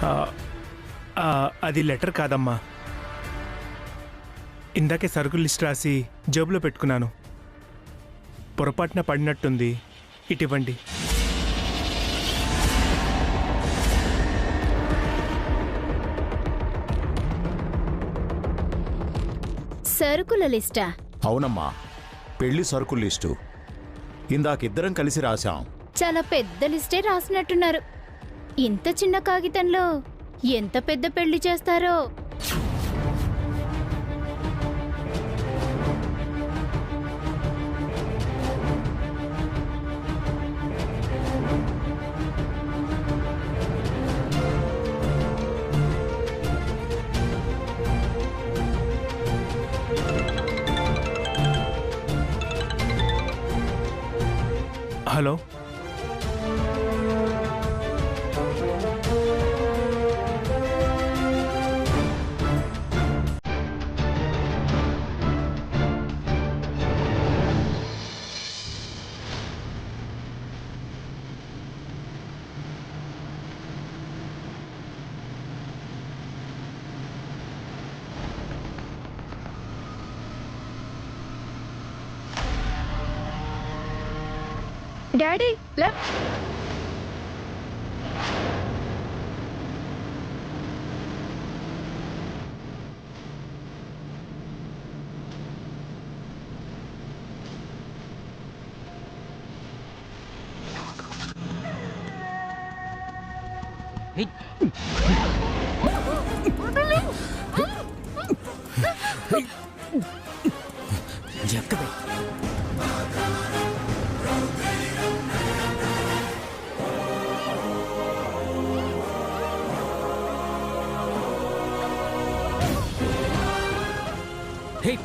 ఆ, అది లెటర్ కాదమ్మా. ఇందాకే సరుకుల లిస్ట్ రాసి జేబులో పెట్టుకున్నాను. పొరపాటున పడినట్టుంది. ఇటివ్వండి. సరుకుల లిస్టా? అవునమ్మా, పెళ్లి సరుకుల లిస్టు. ఇందాకిద్దరం కలిసి రాశాం. చాలా పెద్ద లిస్టే రాసినట్టున్నారు. ఇంత చిన్న కాగితంలో ఎంత పెద్ద పెళ్లి చేస్తారో. Hello, daddy left.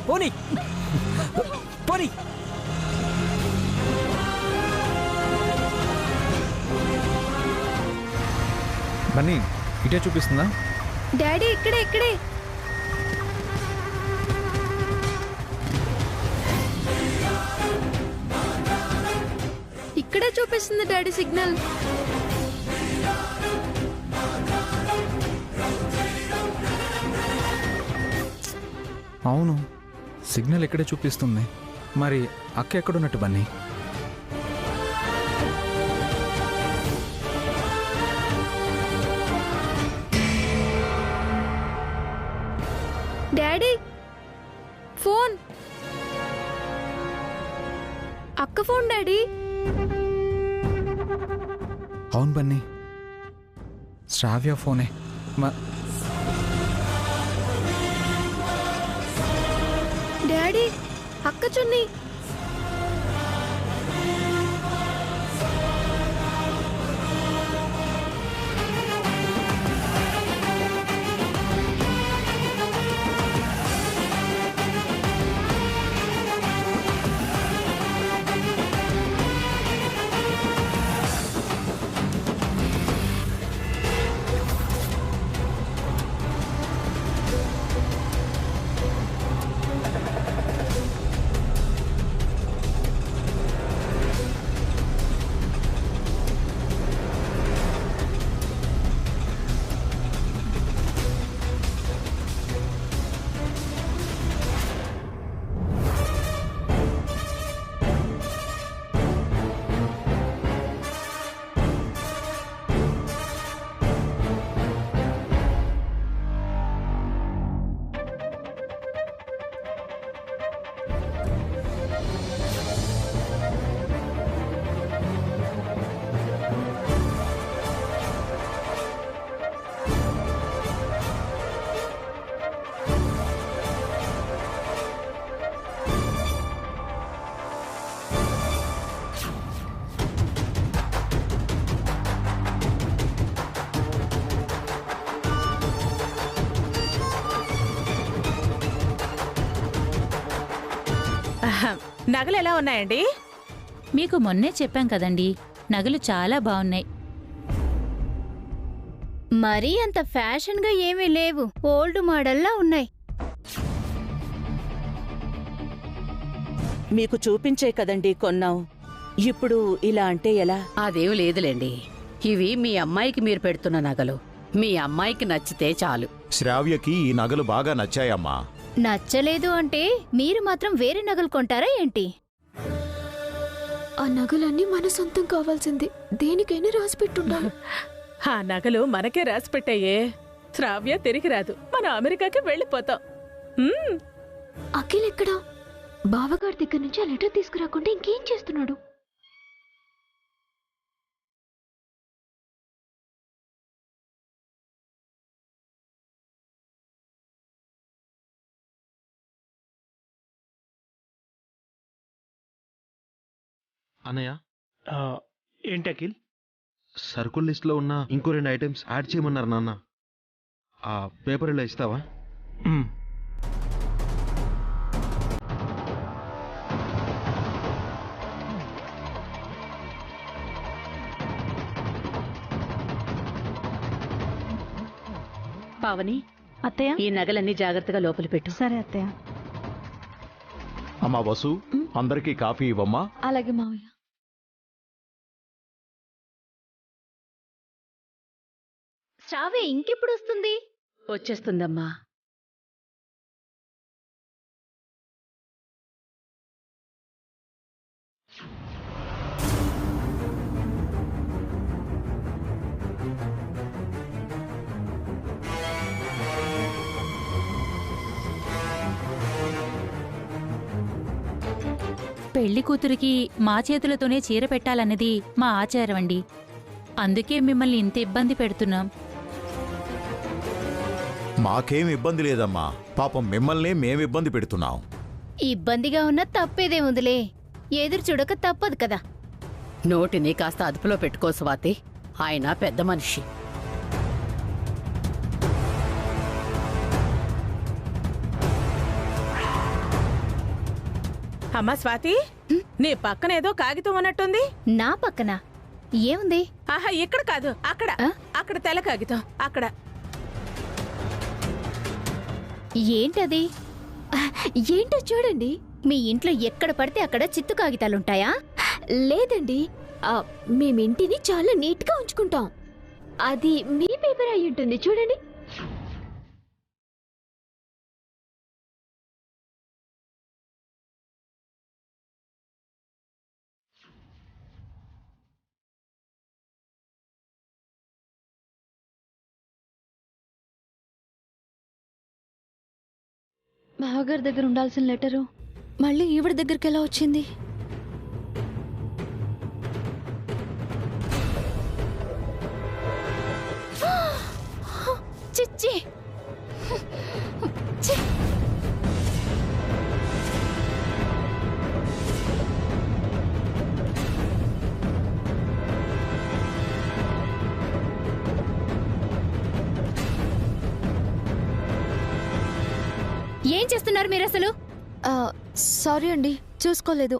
పోనీ పోనీ. బన్నీ ఇటే చూపిస్తుందా? డాడీ ఇక్కడే ఇక్కడే. ఇక్కడే చూపిస్తుంది డాడీ సిగ్నల్. అవును, సిగ్నల్ ఇక్కడే చూపిస్తుంది. మరి అక్క ఎక్కడున్నట్టు బన్నీ? Daddy phone. అక్క ఫోన్ డాడీ. అవును బన్నీ, శ్రావ్య ఫోనే. డాడీ అక్క చున్నీ. నగలు ఎలా ఉన్నాయండి? మీకు మొన్నే చెప్పాం కదండి, నగలు చాలా బాగున్నాయి. మరీ అంత ఫ్యాషన్గా ఏమీ లేవు, ఓల్డ్ మోడల్లా ఉన్నాయి. మీకు చూపించే కదండి కొన్నాం. ఇప్పుడు ఇలా అంటే ఎలా? అదేం లేదులేండి, ఇవి మీ అమ్మాయికి మీరు పెడుతున్న నగలు. మీ అమ్మాయికి నచ్చితే చాలు. శ్రావ్యకి ఈ నగలు బాగా నచ్చాయమ్మా. నచ్చలేదు అంటే మీరు మాత్రం వేరే నగలు కొంటారా ఏంటి? ఆ నగలన్నీ మన సొంతం కావాల్సింది. దేనికైనా రాసి పెట్టుండాలి. ఆ నగలు మనకే రాసి పెట్టాయే. శ్రావ్య తిరిగి రాదు, మన అమెరికాకి వెళ్ళిపోతాం. అఖిల్ ఎక్కడా? బావగారి దగ్గర నుంచి ఆ లెటర్ తీసుకురాకుండా ఇంకేం చేస్తున్నాడు? అన్నయ్య, ఆ, ఏంటి అఖిల్? సర్కుల్ లిస్ట్లో ఉన్న ఇంకో 2 ఐటమ్స్ యాడ్ చేయమన్నారు నాన్న. ఆ పేపర్ ఇలా ఇస్తావా? మ్, పావని, అత్తయ్య, ఈ నగలన్నీ జాగ్రత్తగా లోపల పెట్టు. సరే అత్తయ్య. అమ్మా వసు, అందరికీ కాఫీ ఇవ్వమ్మా. అలాగే మావయ్య. శ్రావ్య ఇంకెప్పుడు వస్తుంది? వచ్చేస్తుందమ్మా. పెళ్లి కూతురికి మా చేతులతోనే చీర పెట్టాలన్నది మా ఆచారం అండి. అందుకే మిమ్మల్ని ఇంత ఇబ్బంది పెడుతున్నాం. మాకేం ఇబ్బంది లేదమ్మా. పాపం మిమ్మల్ని మేము ఇబ్బంది పెడుతున్నాం. ఇబ్బందిగా ఉన్న తప్పేదేముందిలే, ఎదురు చూడక తప్పదు కదా. నోటిని కాస్త అదుపులో పెట్టుకో స్వాతి. ఆయన పెద్ద మనిషి. అమ్మా స్వాతి, నీ పక్కన ఏదో కాగితం ఉన్నట్టుంది. నా పక్కన ఏముంది? ఆహా, ఇక్కడ కాదు, అక్కడ. ఆ? అక్కడ తెల్ల కాగితం, అక్కడ. ఏంటది? ఏంటో చూడండి. మీ ఇంట్లో ఎక్కడ పడితే అక్కడ చిత్తు కాగితాలుంటాయా? లేదండి, మేమింటిని చాలా నీట్ గా ఉంచుకుంటాం. అది మీ పేపర్ అయి ఉంటుంది, చూడండి. మావగారి దగ్గర ఉండాల్సిన లెటరు మళ్ళీ ఈవిడ దగ్గరికి ఎలా వచ్చింది? చిచ్చి! ఛీ! ఏం చేస్తున్నారు మీరు అసలు? సారీ అండి, చూసుకోలేదు.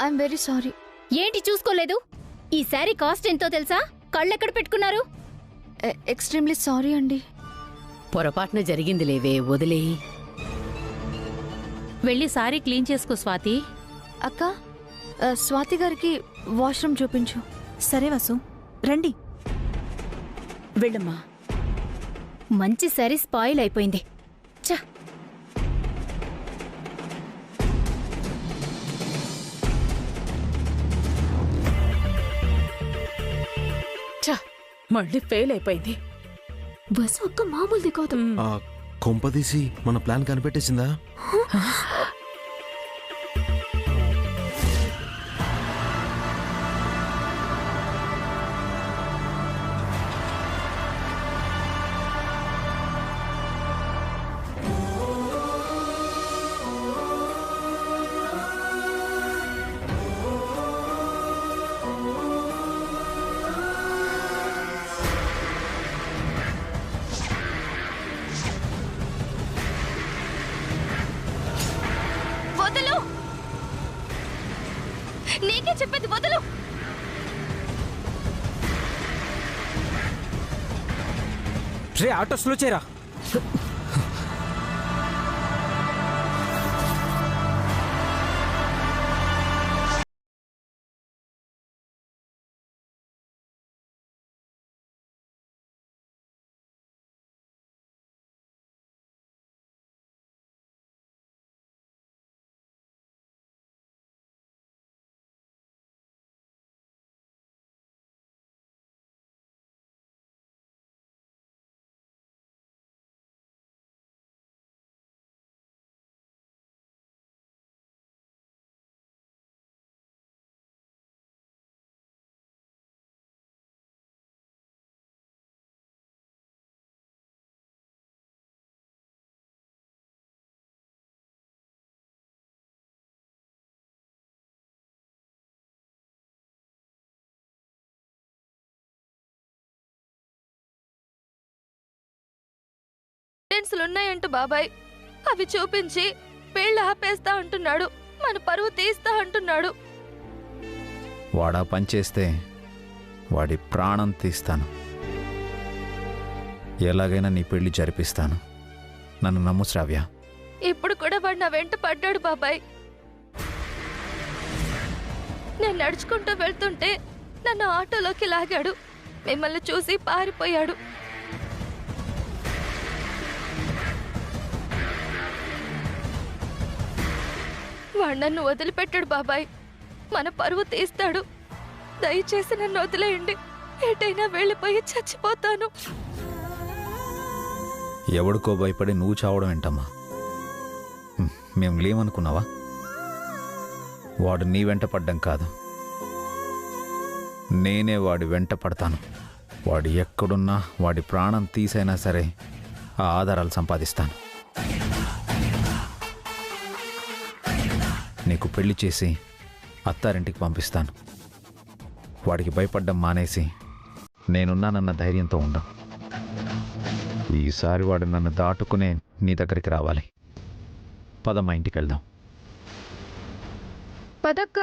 I'm very sorry. ఏంటి చూసుకోలేదు? ఈ శారీ కాస్ట్ ఎంతో తెలుసా? కళ్ళెక్కడ పెట్టుకున్నారు? ఎక్స్ట్రీమ్లీ సారీ అండి. పొరపాటున జరిగింది లేవే, వదిలేయి. వెళ్ళి సారీ క్లీన్ చేసుకో స్వాతి. అక్క, స్వాతి గారికి వాష్రూమ్ చూపించు. సరే వసు, రండి. వెళ్ళమ్మా. మంచి శారీ స్పాయిల్ అయిపోయింది. ఛ! మళ్ళీ ఫెయిల్ అయిపోయింది. బస్సు ఒక్క మామూలుది కాదు. కొంపదీసి మన ప్లాన్ కనిపెట్టేసిందా? వదలు, నీకే చెప్పేది, వదలు. రే ఆటో స్లో చేయరా. ఎవిడెన్స్లున్నాయంట బాబాయ్. అవి చూపించి పెళ్ళి ఆపేస్తా అంటున్నాడు, మన పరువు తీస్తా అంటున్నాడు. వాడా పని చేస్తే వాడి ప్రాణం తీస్తాను. ఎలాగైనా నీ పెళ్లి జరిపిస్తాను. నన్ను నమ్ము శ్రావ్య. ఇప్పుడు కూడా వాడు నా వెంట పడ్డాడు బాబాయ్. నేను నడుచుకుంటూ వెళ్తుంటే నన్ను ఆటోలోకి లాగాడు. మిమ్మల్ని చూసి పారిపోయాడు. వాడు నన్ను వదిలిపెట్టాడు బాబాయ్. మన పరువు తీస్తాడు. దయచేసి నన్ను వదిలేయండి. ఎటైనా వెళ్ళిపోయి చచ్చిపోతాను. ఎవడికో భయపడి నువ్వు చావడం ఏంటమ్మా? మేము లేమనుకున్నావా? వాడు నీ వెంట పడ్డం కాదు, నేనే వాడి వెంట పడతాను. వాడు ఎక్కడున్నా వాడి ప్రాణం తీసైనా సరే ఆ ఆధారాలు సంపాదిస్తాను. నీకు పెళ్లి చేసి అత్తారింటికి పంపిస్తాను. వాడికి భయపడ్డం మానేసి నేనున్నానన్న ధైర్యంతో ఉండం. ఈసారి వాడు నన్ను దాటుకునే నీ దగ్గరికి రావాలి. పదమ్మా, ఇంటికి వెళ్దాం. పదక్క,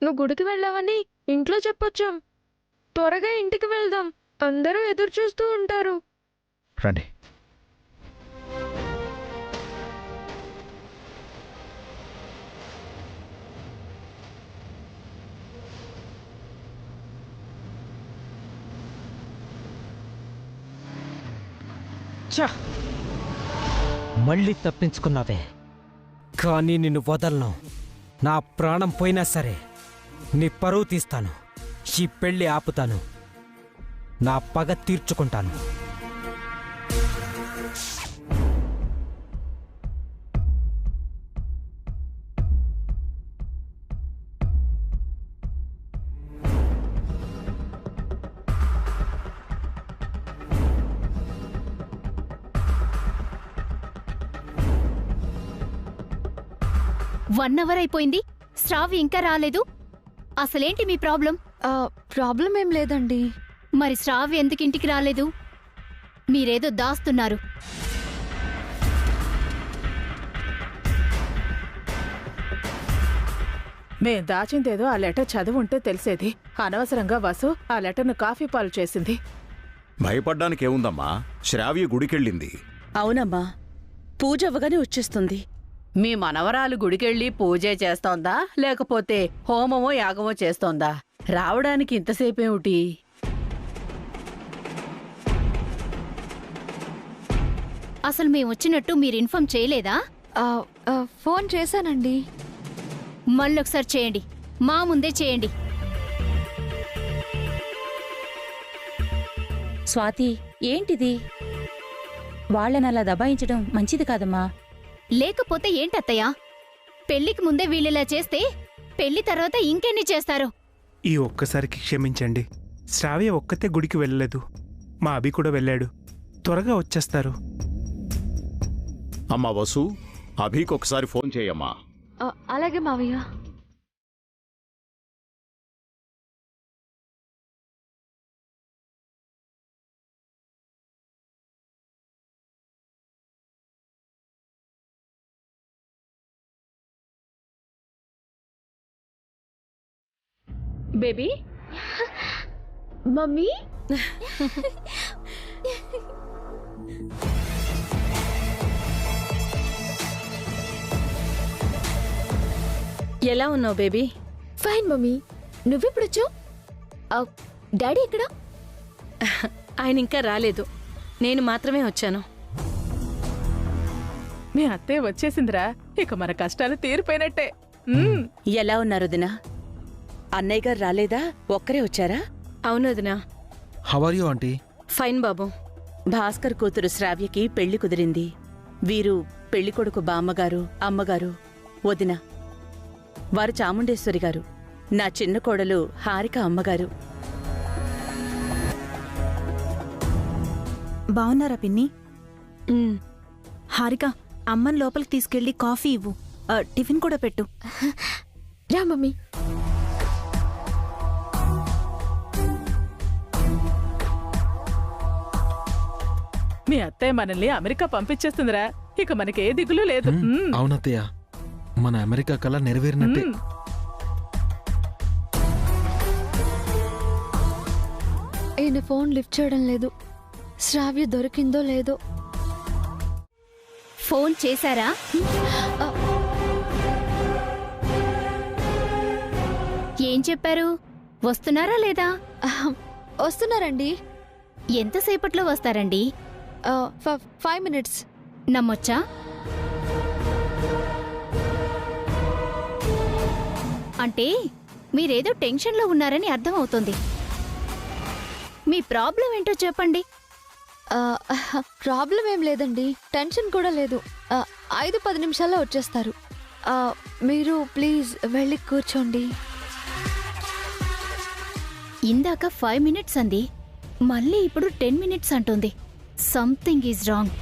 నువ్వు గుడికి వెళ్ళావని ఇంట్లో చెప్పొచ్చాం. త్వరగా ఇంటికి వెళ్దాం, అందరూ ఎదురు చూస్తూ ఉంటారు. రండి. మళ్ళీ తప్పించుకున్నావే, కానీ నిన్ను వదలను. నా ప్రాణం పోయినా సరే నీ పరువు తీస్తాను. ఈ పెళ్లి ఆపుతాను. నా పగ తీర్చుకుంటాను. వన్ అవర్ అయిపోయింది, శ్రావ్య ఇంకా రాలేదు. అసలేంటి మీ ప్రాబ్లం? ప్రాబ్లం ఏం లేదండి. మరి శ్రావ్య ఎందుకు ఇంటికి రాలేదు? మీరేదో దాస్తున్నారు. మేం దాచిందేదో ఆ లెటర్ చదివి ఉంటే తెలిసేది. అనవసరంగా వసు ఆ లెటర్ను కాఫీ పాలు చేసింది. భయపడ్డానికి ఏముందమ్మా, శ్రావ్య గుడికెళ్ళింది. అవునమ్మా, పూజ అవ్వగానే వచ్చేస్తుంది. మీ మనవరాలు గుడికెళ్ళి పూజే చేస్తోందా, లేకపోతే హోమమో యాగమో చేస్తోందా? రావడానికి ఇంతసేపేమిటి? అసలు మేము వచ్చినట్టు మీరు ఇన్ఫార్మ్ చేయలేదా? ఫోన్ చేశానండి. మళ్ళొకసారి చేయండి, మా ముందే చేయండి. స్వాతి, ఏంటిది? వాళ్ళనలా దబాయించడం మంచిది కాదమ్మా. లేకపోతే ఏంటత్తయ్యా, పెళ్లికి ముందే వీళ్ళిలా చేస్తే పెళ్లి తర్వాత ఇంకెన్ని చేస్తారు? ఈ ఒక్కసారికి క్షమించండి. శ్రావ్య ఒక్కతే గుడికి వెళ్ళలేదు, మా అభి కూడా వెళ్ళాడు. త్వరగా వచ్చేస్తారు. అమ్మా వసు, అభికి ఒకసారి ఫోన్ చేయమ్మా. అలాగే మావయ్య. బేబీ, మమ్మీ, ఎలా ఉన్నావు బేబీ? Fine mummy. నువ్వెప్పుడొచ్చావు? డాడీ ఎక్కడా? ఆయన ఇంకా రాలేదు, నేను మాత్రమే వచ్చాను. మీ అత్తయ్య వచ్చేసిందిరా, ఇక మన కష్టాలు తీరిపోయినట్టే. ఎలా ఉన్నారు వదినా? అన్నయ్య గారు రాలేదా? ఒక్కరే వచ్చారా? అవును వదినా. How are you aunty? Fine బాబు. భాస్కర్ కూతురు శ్రావ్యకి పెళ్లి కుదిరింది. వీరు పెళ్లి కొడుకు బామ్మగారు, అమ్మగారు, వదిన. వారు చాముండేశ్వరి గారు, నా చిన్న కోడలు హారిక అమ్మగారు. బావున్నారా పిన్ని? హారిక, అమ్మని లోపలికి తీసుకెళ్లి కాఫీ ఇవ్వు, టిఫిన్ కూడా పెట్టు. రా మమ్మీ. మీ అత్తయ్య మనల్ని అమెరికా పంపించేస్తుందిరా. ఇక మనకి ఏ దిగులు లేదు. అవునత్తయ్య, మన అమెరికా కళ నెరవేరినట్టే. ఈయన ఫోన్ లిఫ్ట్ చేయడం లేదు. శ్రావ్య దొరికిందో లేదో. ఫోన్ చేశారా? ఏం చెప్పారు? వస్తున్నారా లేదా? వస్తున్నారండి. ఎంతసేపట్లో వస్తారండి? 5 minutes. నమ్మొచ్చా? అంటే మీరేదో టెన్షన్లో ఉన్నారని అర్థం అవుతుంది. మీ ప్రాబ్లం ఏంటో చెప్పండి. ప్రాబ్లం ఏం లేదండి, టెన్షన్ కూడా లేదు. 5-10 నిమిషాల్లో వచ్చేస్తారు. మీరు ప్లీజ్ వెళ్ళి కూర్చోండి. ఇందాక 5 minutes అంది, మళ్ళీ ఇప్పుడు 10 minutes అంటుంది. Something is wrong.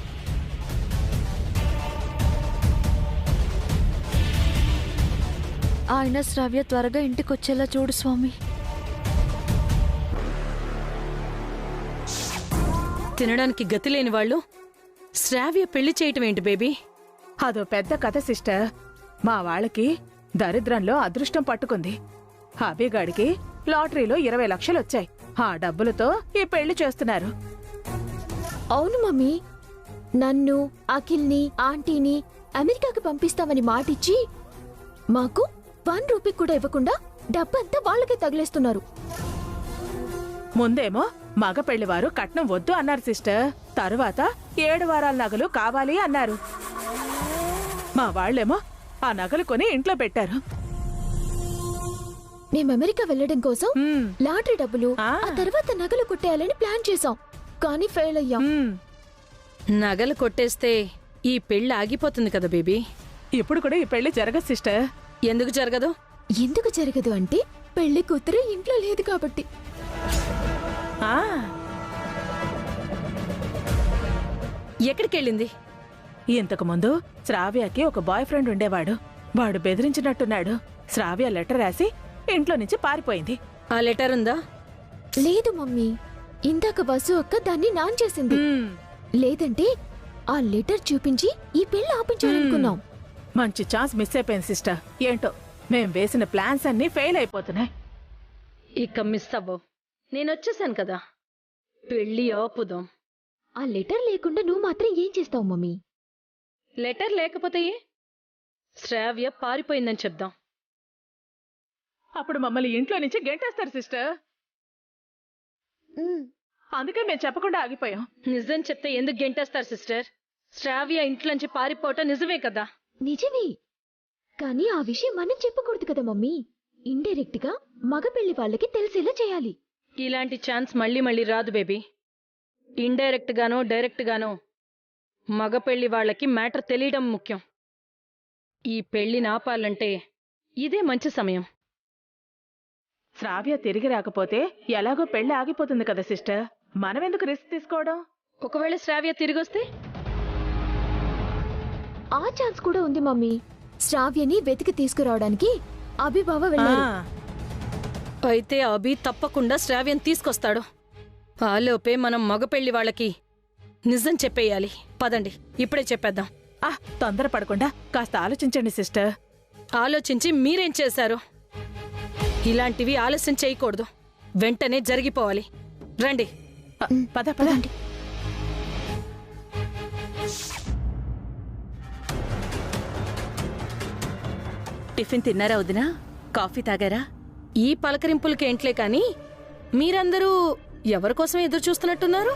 ఆయన శ్రావ్య త్వరగా ఇంటికి వచ్చేలా చూడు స్వామి. తినడానికి గతి లేని వాళ్ళు శ్రావ్య పెళ్లి చేయటం ఏంటి బేబీ? అదో పెద్ద కథ సిస్టర్. మా వాళ్ళకి దరిద్రంలో అదృష్టం పట్టుకుంది. అభిగాడికి లాటరీలో 20 లక్షలు వచ్చాయి. ఆ డబ్బులతో ఈ పెళ్లి చేస్తున్నారు. అవును మమ్మీ, నన్ను, అఖిల్ని, ఆంటీని అమెరికాకి పంపిస్తామని మాటిచ్చి మాకు 1 రూపీ కూడా ఇవ్వకుండా డబ్బంతా వాళ్ళకే తగిలేస్తున్నారు. ముందేమో మగ పెళ్లివారు కట్నం వద్దు అన్నారు సిస్టర్. తరువాత 7 వారాల నగలు కావాలి అన్నారు. మా వాళ్ళేమో ఆ నగలు కొని ఇంట్లో పెట్టారు. మేము అమెరికా వెళ్ళడం కోసం లాటరీ డబ్బులు, ఆ తర్వాత నగలు కొట్టేయాలని ప్లాన్ చేసాం. కానీ ఫెయిల్ అయ్యాం. నగలు కొట్టేస్తే ఈ పెళ్లి ఆగిపోతుంది కదా బేబీ. ఇప్పుడు కూడా ఈ పెళ్లి జరగదు సిస్టర్. ఎందుకు జరగదు? ఎందుకు జరగదు అంటే పెళ్లి కూతురు ఇంట్లో లేదు కాబట్టి. ఎక్కడికెళ్ళింది? ఇంతకు ముందు శ్రావ్యకి ఒక బాయ్ ఫ్రెండ్ ఉండేవాడు. వాడు బెదిరించినట్టున్నాడు. శ్రావ్య లెటర్ రాసి ఇంట్లో నుంచి పారిపోయింది. ఆ లెటర్ ఉందా? లేదు మమ్మీ, ఇందాక వసు అక్క దాన్ని నాన్ చేసింది. లేదంటే ఆ లెటర్ చూపించి ఈ పెళ్లి ఆపించాలనుకున్నాం. మంచి ఛాన్స్ మిస్ అయిపోయింది సిస్టర్. ఏంటో మేం వేసిన ప్లాన్స్ అన్ని ఫెయిల్ అయిపోతున్నాయి. ఇక మిస్ అవ్వవు, నేనొచ్చేసాను కదా. పెళ్లి ఆపుదాం. ఆ లెటర్ లేకుండా నువ్వు మాత్రం ఏం చేస్తావు మమ్మీ? లెటర్ లేకపోతే శ్రావ్య పారిపోయిందని చెప్దాం. అప్పుడు మమ్మల్ని ఇంట్లో నుంచి గెంటేస్తారు సిస్టర్. అందుకే మేము చెప్పకుండా ఆగిపోయాం. నిజం చెప్తే ఎందుకు గెంటేస్తారు సిస్టర్? శ్రావ్య ఇంట్లోంచి పారిపోవటం నిజమే కదా? నిజమే, కానీ ఆ విషయం మనం చెప్పకూడదు కదా మమ్మీ. ఇండైరెక్ట్ గా మగ పెళ్లి వాళ్ళకి తెలిసేలా చేయాలి. ఇలాంటి ఛాన్స్ మళ్ళీ మళ్ళీ రాదు బేబీ. ఇండైరెక్ట్ గానో డైరెక్ట్ గానో మగ పెళ్లి వాళ్ళకి మ్యాటర్ తెలియడం ముఖ్యం. ఈ పెళ్లిని ఆపాలంటే ఇదే మంచి సమయం. శ్రావ్య తిరిగి రాకపోతే ఎలాగో పెళ్లి ఆగిపోతుంది కదా సిస్టర్. మనం ఎందుకు రిస్క్ తీసుకోవడం? ఒకవేళ శ్రావ్య తిరిగొస్తే? ఆ ఛాన్స్ కూడా ఉంది మమ్మీ. శ్రావ్యని వెతికి తీసుకురావడానికి అభిబావ వెళ్ళారు. అయితే అభి తప్పకుండా శ్రావ్యం తీసుకొస్తాడు. ఆలోపే మనం మగపెళ్లి వాళ్ళకి నిజం చెప్పేయాలి. పదండి, ఇప్పుడే చెప్పేద్దాం. తొందరపడకుండా కాస్త ఆలోచించండి సిస్టర్. ఆలోచించి మీరేం చేశారు? ఇలాంటివి ఆలస్యం చేయకూడదు, వెంటనే జరిగిపోవాలి. రండి, పదండి. టిఫిన్ తిన్నారా వదినా? కాఫీ తాగారా? ఈ పలకరింపులకేంట్లే కాని మీరందరూ ఎవరికోసం ఎదురు చూస్తున్నట్టున్నారు?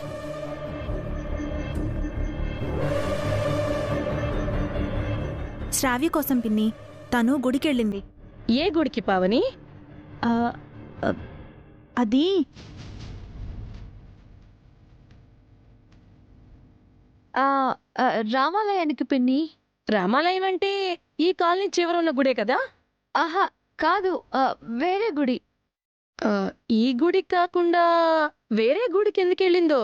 శ్రావ్య కోసం పిన్ని. తను గుడికెళ్ళింది. ఏ గుడికి పావని? అది రామాలయానికి పిన్ని. రామాలయం అంటే ఈ కాలనీ చివరున్న గుడే కదా? ఆహా కాదు, వేరే గుడి. ఈ గుడి కాకుండా వేరే గుడికి ఎందుకు వెళ్ళిందో?